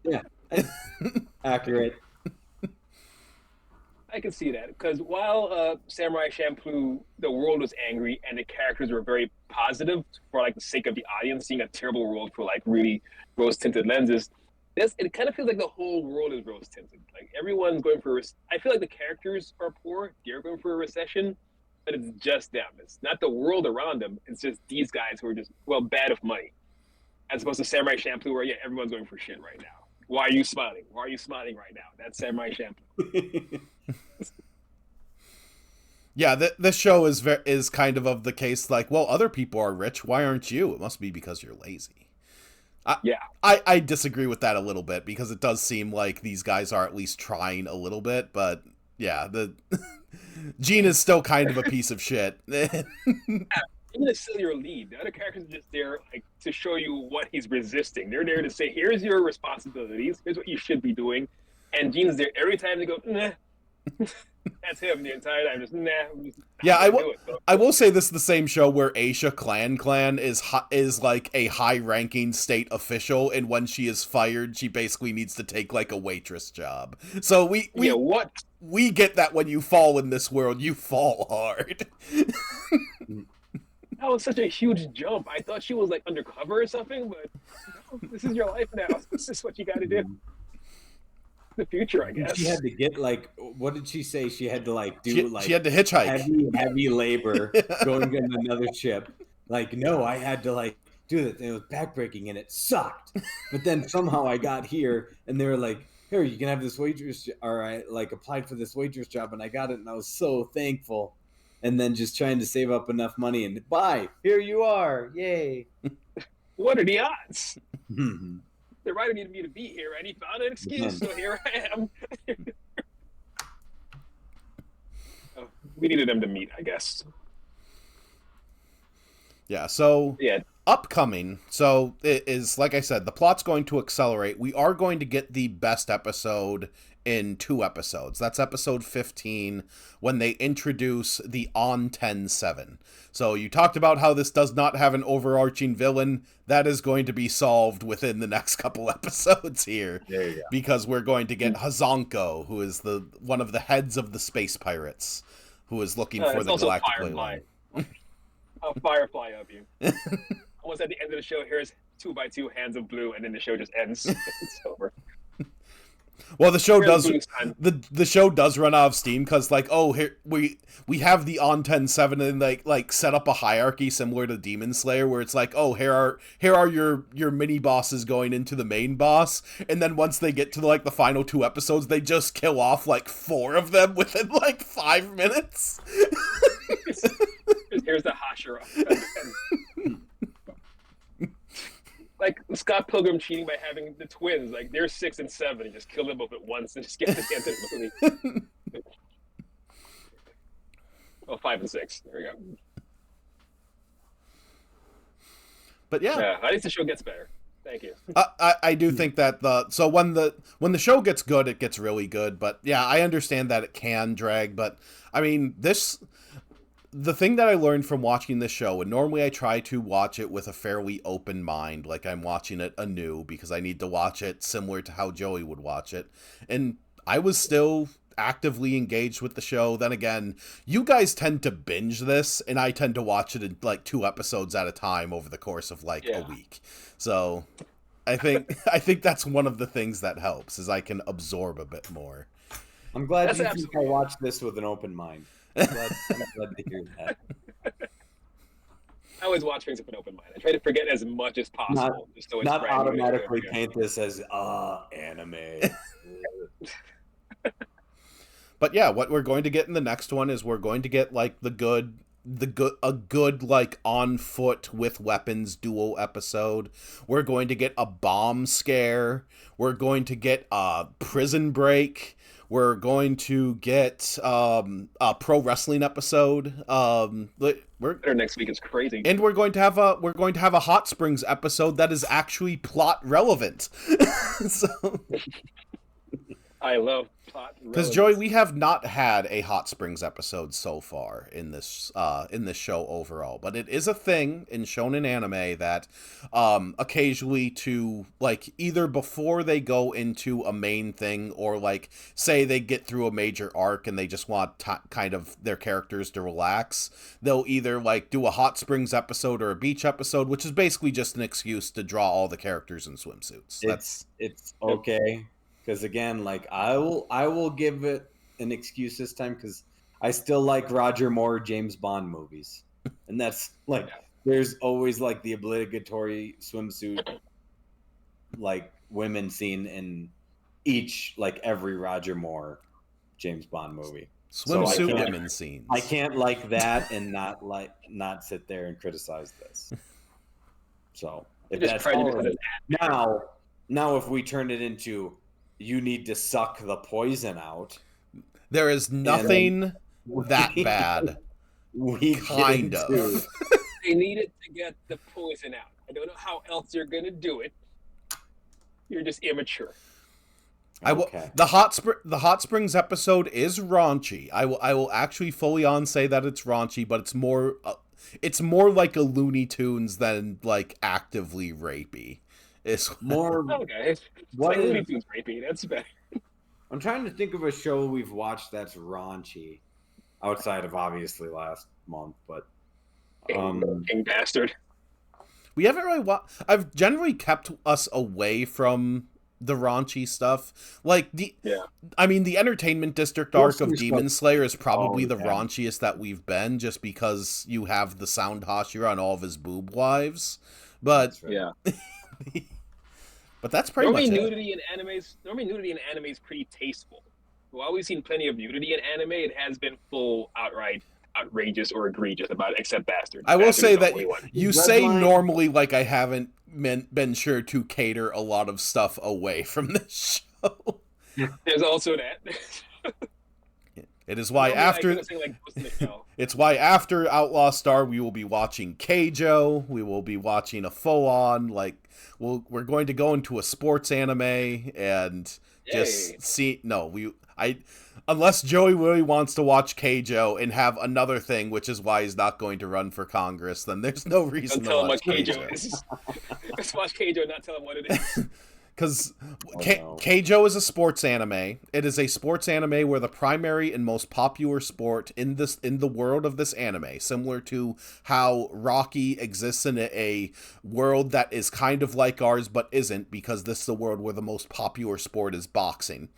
Yeah, accurate. I can see that, because while Samurai Champloo, the world was angry and the characters were very positive for like the sake of the audience, seeing a terrible world for like really rose-tinted lenses. It kind of feels like the whole world is rose-tinted. Like everyone's going for. I feel like the characters are poor; they're going for a recession, but it's just them. It's not the world around them. It's just these guys who are just bad with money, as opposed to Samurai Champloo, where everyone's going for shit right now. Why are you smiling? Why are you smiling right now? That's Samurai Champloo. Yeah, this show is kind of the case like, well, other people are rich. Why aren't you? It must be because you're lazy. I disagree with that a little bit, because it does seem like these guys are at least trying a little bit. But yeah, Gene is still kind of a piece of shit. Even a sillier lead. The other characters are just there like to show you what he's resisting. They're there to say, here's your responsibilities. Here's what you should be doing. And Gene's there every time they go, nah. That's him the entire time. Just nah. I will say this is the same show where Aisha Clan is like a high-ranking state official, and when she is fired, she basically needs to take like a waitress job. So what? we get that when you fall in this world, you fall hard. That was such a huge jump. I thought she was like undercover or something, but no, this is your life now. This is what you got to do. The future, I guess. She had to get like, what did she say? She had to like do she had to hitchhike. heavy labor going on another ship. Like, no, I had to like do that. It was backbreaking and it sucked. But then somehow I got here and they were like, here, you can have this waitress. Or I like applied for this waitress job and I got it and I was so thankful. And then just trying to save up enough money and bye, here you are. Yay. What are the odds? The writer needed me to be here, and he found an excuse, so here I am. We needed them to meet, I guess. Yeah, so upcoming. So it is, like I said, the plot's going to accelerate. We are going to get the best episode in 2 episodes. That's episode 15, when they introduce the On 10-7. So you talked about how this does not have an overarching villain. That is going to be solved within the next couple episodes here. There you go. Because we're going to get Hazanko, who is one of the heads of the space pirates, who is looking for the galactic Firefly. A Firefly of you. Almost at the end of the show, here's 2x2 hands of blue, and then the show just ends. It's over. Well, the show the show does run out of steam because, like, oh, here we have the On 10-7 and like set up a hierarchy similar to Demon Slayer, where it's like, oh, here are your mini bosses going into the main boss, and then once they get to like the final 2 episodes, they just kill off like 4 of them within like 5 minutes. Here's the Hashira. Like Scott Pilgrim cheating by having the twins. Like, they're 6 and 7. And just kill them both at once and just get to the end of the movie. Oh, 5 and 6. There we go. But yeah, at least the show gets better. Thank you. I do think that when the show gets good, it gets really good. But yeah, I understand that it can drag. But I mean, the thing that I learned from watching this show, and normally I try to watch it with a fairly open mind, like I'm watching it anew, because I need to watch it similar to how Joey would watch it. And I was still actively engaged with the show. Then again, you guys tend to binge this, and I tend to watch it in like 2 episodes at a time over the course of like a week. So I think that's one of the things that helps, is I can absorb a bit more. I'm glad you think I watched this with an open mind. I'm glad to hear that. I always watch things with an open mind. I try to forget as much as possible. Not automatically paint this as anime. But yeah, what we're going to get in the next one is we're going to get like a good like on foot with weapons duo episode. We're going to get a bomb scare. We're going to get a prison break. We're going to get a pro wrestling episode. Our next week is crazy, and we're going to have a Hot Springs episode that is actually plot relevant. So I love plot relevance. Because Joey, we have not had a Hot Springs episode so far in this show overall, but it is a thing in shonen anime that occasionally, to like either before they go into a main thing, or like say they get through a major arc and they just want kind of their characters to relax, they'll either like do a Hot Springs episode or a beach episode, which is basically just an excuse to draw all the characters in swimsuits. It's okay. Because again, like I will give it an excuse this time, because I still like Roger Moore James Bond movies, and that's like there's always like the obligatory swimsuit like women scene in every Roger Moore James Bond movie. Swimsuit women scenes. I can't like that and not sit there and criticize this. So if that's now if we turn it into, you need to suck the poison out. There is nothing that bad. We kind of. They needed to get the poison out. I don't know how else you're gonna do it. You're just immature. Okay. The Hot Springs episode is raunchy. I will actually fully on say that it's raunchy, but it's more like a Looney Tunes than like actively rapey. It's more okay. It's like Looney Tunes rapey. That's better. I'm trying to think of a show we've watched that's raunchy, outside of obviously last month, but King Bastard. We haven't really I've generally kept us away from the raunchy stuff. Like the Entertainment District arc of Demon Slayer is probably the raunchiest that we've been, just because you have the sound Hashira and all of his boob wives. But yeah. But that's pretty much nudity in anime is pretty tasteful. While we've seen plenty of nudity in anime, it has been full outright outrageous or egregious about it, except Bastard. I will Bastard say that you say normally like I haven't been sure to cater a lot of stuff away from this show. There's also that. It is why it's why after Outlaw Star we will be watching Keijo. We will be watching a full-on we're going to go into a sports anime and just see. Unless Joey really wants to watch Keijo and have another thing, which is why he's not going to run for Congress, then there's no reason to watch Keijo. Let's watch Keijo and not tell him what it is. Because Keijo is a sports anime. It is a sports anime where the primary and most popular sport in the world of this anime, similar to how Rocky exists in a world that is kind of like ours but isn't, because this is a world where the most popular sport is boxing.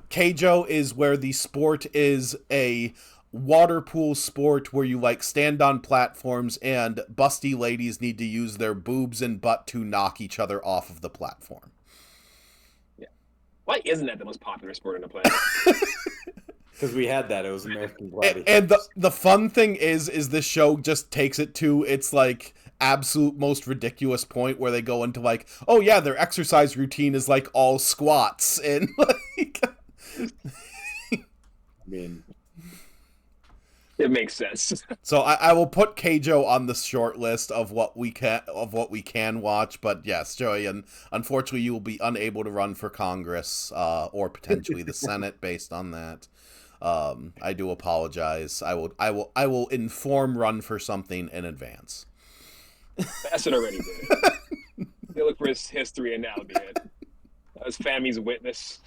Keijo is where the sport is a water pool sport where you stand on platforms and busty ladies need to use their boobs and butt to knock each other off of the platform. Yeah. Why isn't that the most popular sport on the planet? Because we had that. It was American Gladiators. And the fun thing is this show just takes it to its absolute most ridiculous point where they go into oh yeah, their exercise routine is all squats and I mean, it makes sense. So I will put Keijo on the short list of what we can watch, but yes, Joey, and unfortunately you will be unable to run for Congress or potentially the Senate based on that. I do apologize. I will inform run for something in advance. Bassett already did. They look for his history and that'll be it. That was Fammy's witnesses.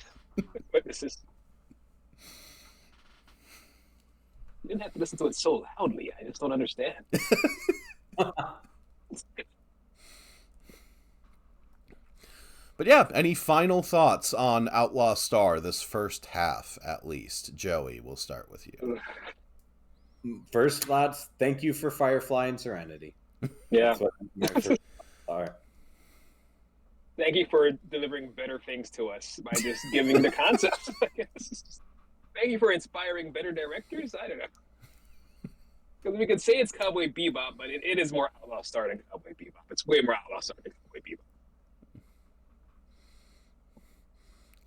You didn't have to listen to it so loudly. I just don't understand. But yeah, any final thoughts on Outlaw Star this first half, at least? Joey, we'll start with you. First thoughts, thank you for Firefly and Serenity. Yeah. All right. Thank you for delivering better things to us by just giving the concept. Thank you for inspiring better directors. I don't know. Because we could say it's Cowboy Bebop, but it is more Outlaw Star than Cowboy Bebop. It's way more Outlaw Star than Cowboy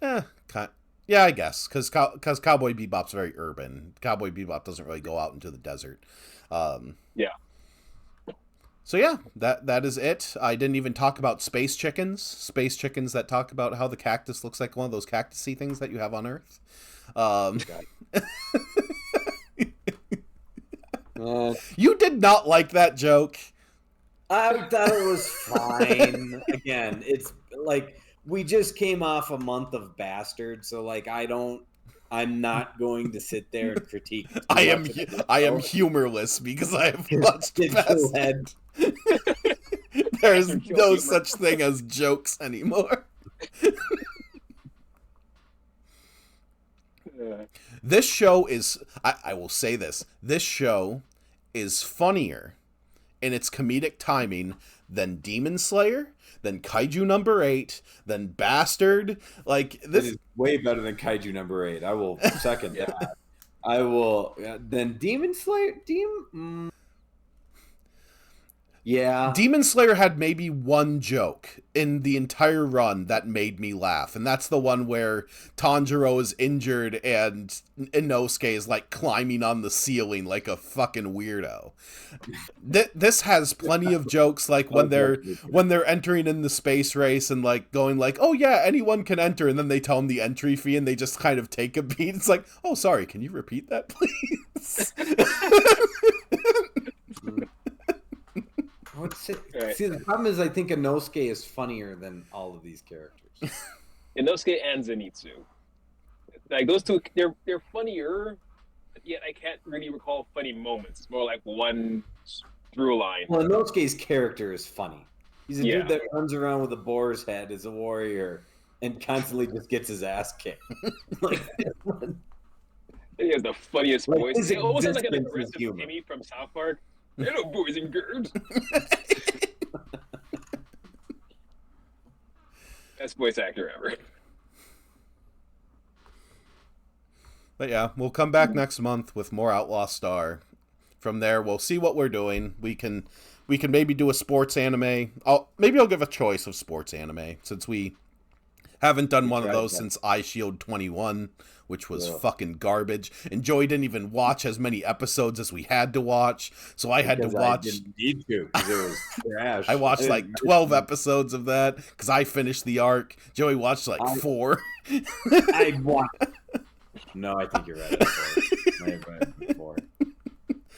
Bebop. Yeah, I guess. Because Cowboy Bebop's very urban. Cowboy Bebop doesn't really go out into the desert. Yeah. So yeah, that is it. I didn't even talk about space chickens. Space chickens that talk about how the cactus looks like one of those cactusy things that you have on Earth. You did not like that joke. I thought it was fine. Again, it's we just came off a month of Bastard, so I'm not going to sit there and critique. I am humorless because I have watched Bastard. There is no such thing as jokes anymore. This show is, I will say this show is funnier in its comedic timing than Demon Slayer, than Kaiju number 8, than Bastard. This is way better than Kaiju number 8. I will second that. I will. Then Demon Slayer? Yeah. Demon Slayer had maybe one joke in the entire run that made me laugh, and that's the one where Tanjiro is injured and Inosuke is climbing on the ceiling like a fucking weirdo. This has plenty of jokes when they're entering in the space race and going oh yeah, anyone can enter, and then they tell them the entry fee and they just kind of take a beat. It's oh sorry, can you repeat that please? See, the problem is I think Inosuke is funnier than all of these characters. Inosuke and Zenitsu. Like those two, they're funnier, but yet I can't really recall funny moments. It's more like one through line. Well, Inosuke's character is funny. He's a Yeah. dude that runs around with a boar's head as a warrior and constantly just gets his ass kicked. Like, He has the funniest Like, voice. his It almost sounds like an existence is aggressive humor. Timmy from South Park. Hello, boys and girls. Best voice actor ever. But yeah, we'll come back next month with more Outlaw Star. From there, we'll see what we're doing. We can maybe do a sports anime. I'll give a choice of sports anime since we haven't done one of those since Eye Shield 21, which was fucking garbage. And Joey didn't even watch as many episodes as we had to watch, so I had to watch. I didn't need to because it was trash. I watched like 12 episodes of that because I finished the arc. Joey watched like 4. I watched. No, I think you're right. I have read it before.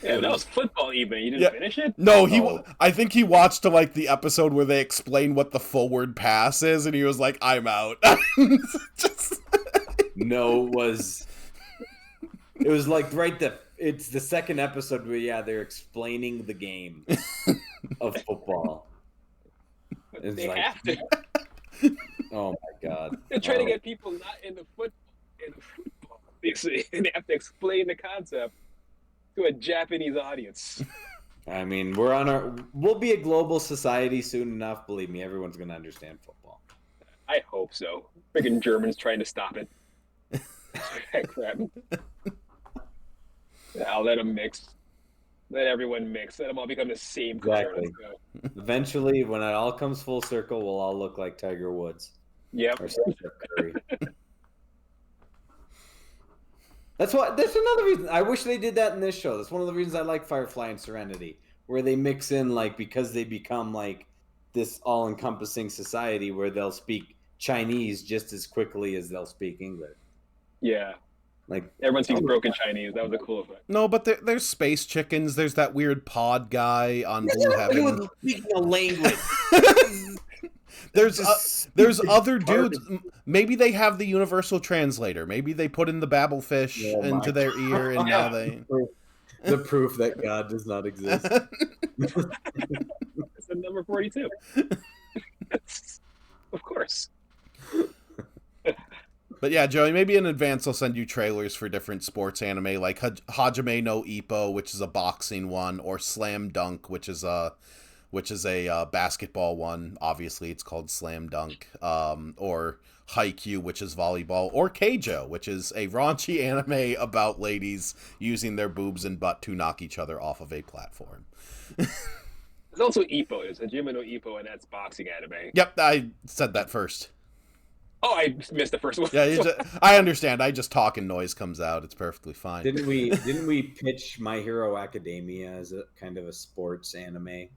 Yeah, that was football even. You didn't finish it? No, I think he watched to like the episode where they explain what the forward pass is, and he was like, "I'm out." No, it was like it's the second episode where they're explaining the game of football. It's They like, have to. oh my god, They're trying to get people not into football. They have to explain the concept to a Japanese audience. I mean, we'll be a global society soon enough. Believe me, everyone's gonna understand football. I hope so. Freaking Germans trying to stop it. Crap. I'll let them mix. Let everyone mix. Let them all become the same color. Exactly. Eventually, when it all comes full circle, we'll all look like Tiger Woods. Yep. Or Steph Curry. That's another reason. I wish they did that in this show. That's one of the reasons I like Firefly and Serenity, where they mix in because they become like this all-encompassing society where they'll speak Chinese just as quickly as they'll speak English. Yeah. Like everyone speaks broken Chinese. That was a cool effect. No, but there's space chickens. There's that weird pod guy on Blue Heaven. Speaking a language. There's other dudes. Maybe they have the universal translator. Maybe they put in the babblefish into their ear, and now they. The proof that God does not exist. It's the number 42. Of course. But yeah, Joey, maybe in advance I'll send you trailers for different sports anime, like Hajime no Ippo, which is a boxing one, or Slam Dunk, which is a basketball one. Obviously, it's called Slam Dunk. Or Haikyuu, which is volleyball, or Keijo, which is a raunchy anime about ladies using their boobs and butt to knock each other off of a platform. There's also Ippo. There's Hajime no Ippo, and that's boxing anime. Yep, I said that first. Oh, I missed the first one. Yeah, I understand. I just talk and noise comes out. It's perfectly fine. Didn't we pitch My Hero Academia as a kind of a sports anime?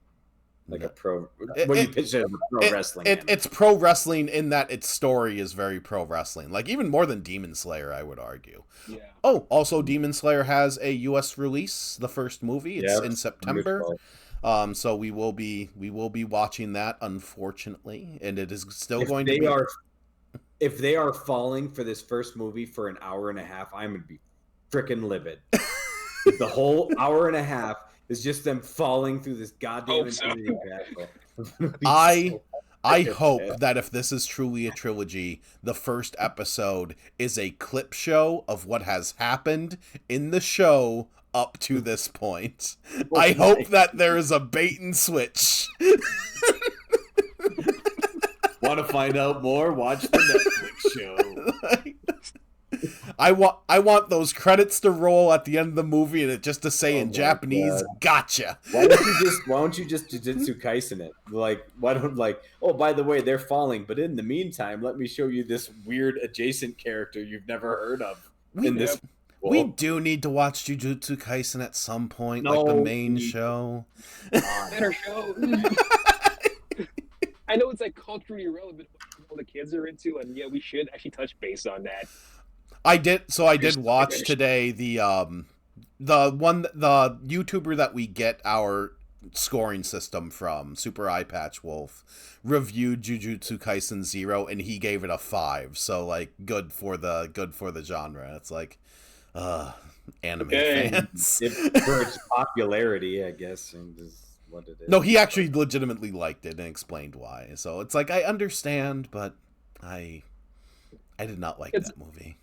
Like a pro. What do you pitch it as a pro wrestling? It's pro wrestling in that its story is very pro wrestling. Like even more than Demon Slayer, I would argue. Yeah. Oh, also Demon Slayer has a U.S. release. The first movie. It's in September. Wonderful. So we will be watching that, unfortunately, and it is still going to be. If they are falling for this first movie for an hour and a half, I'm gonna be freaking livid. If the whole hour and a half is just them falling through this goddamn infinity battle. I hope that if this is truly a trilogy, the first episode is a clip show of what has happened in the show up to this point. I hope that there is a bait and switch. Want to find out more? Watch the Netflix show. I want those credits to roll at the end of the movie and it just to say in Japanese, "Gotcha." Why don't you just Jujutsu Kaisen it? Like, oh, by the way, they're falling, but in the meantime, let me show you this weird adjacent character you've never heard of in this. We do need to watch Jujutsu Kaisen at some point, like the main show. Better show. I know it's like culturally irrelevant what all the kids are into, and yeah, we should actually touch base on that. I did watch today the YouTuber that we get our scoring system from Super Eye Patch Wolf, reviewed Jujutsu Kaisen 0, and he gave it a 5. So like good for the genre. It's like anime fans. For its popularity, I guess, and is what it is. No, he actually legitimately liked it and explained why. So it's like, I understand, but I did not like that movie.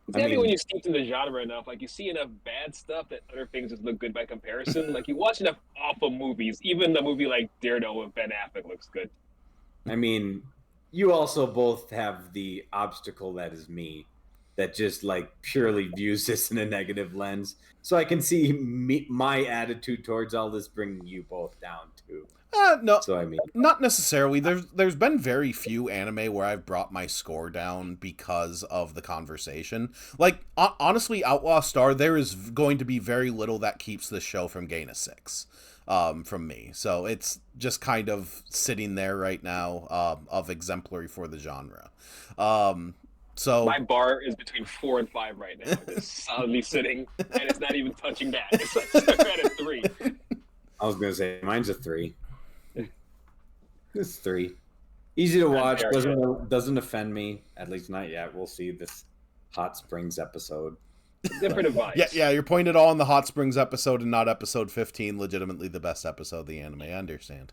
It's heavy when you steeped in the genre enough. Like, you see enough bad stuff that other things just look good by comparison. Like, you watch enough awful movies. Even the movie like Daredevil with Ben Affleck looks good. I mean, you also both have the obstacle that is me, that just like purely views this in a negative lens. So I can see my attitude towards all this bringing you both down too. No, so I mean, not necessarily. There's been very few anime where I've brought my score down because of the conversation. Like, honestly, Outlaw Star, there is going to be very little that keeps this show from getting a 6 from me. So it's just kind of sitting there right now of exemplary for the genre. So my bar is between 4 and 5 right now. It's solidly sitting, and it's not even touching that. It's like stuck at a 3. I was gonna say mine's a 3. It's 3. Easy to watch. Doesn't offend me. At least not yet. We'll see this Hot Springs episode. Different advice. Yeah. You're pointing it all in the Hot Springs episode and not episode 15. Legitimately the best episode of the anime. I understand.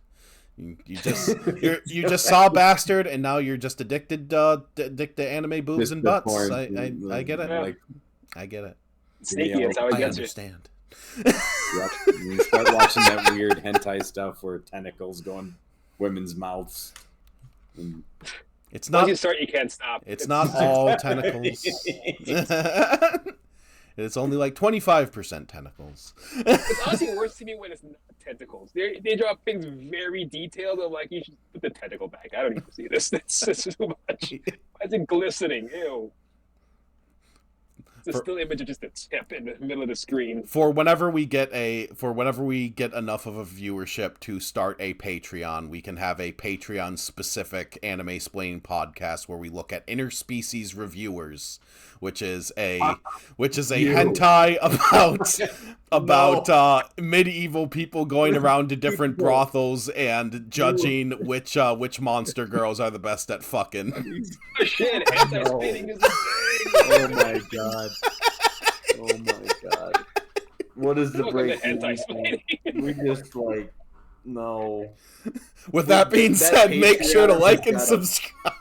You just saw Bastard, and now you're just addicted to anime boobs and butts. I get it. Like, I get it. Sneaky. That's how it I gets understand. Yep. You start watching that weird hentai stuff where tentacles go in women's mouths. It's not. Once you start, you can't stop. It's not all tentacles. It's only like 25% tentacles. It's honestly worse to me when it's not tentacles. They draw things very detailed. I'm like, you should put the tentacle back. I don't need to see this. It's too much. Why is it glistening? Ew. It's a still image of just a tip in the middle of the screen. For whenever we get enough of a viewership to start a Patreon, we can have a Patreon specific Animesplaining podcast where we look at interspecies reviewers, which is a hentai about medieval people going around to different brothels and judging which monster girls are the best at fucking. Shit, Animesplaining is a thing. Oh my god. Oh my god. What is the break? We just like, no. With that being said, make sure to like and subscribe.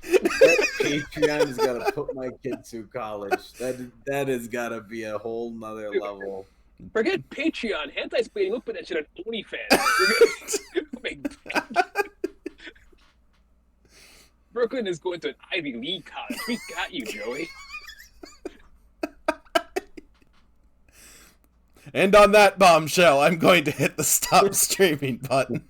That Patreon has got to put my kid through college. That has got to be a whole nother level. Forget Patreon. Animesplaining. We'll put that shit on OnlyFans. Oh my god. Brooklyn is going to an Ivy League college. We got you, Joey. And on that bombshell, I'm going to hit the stop streaming button.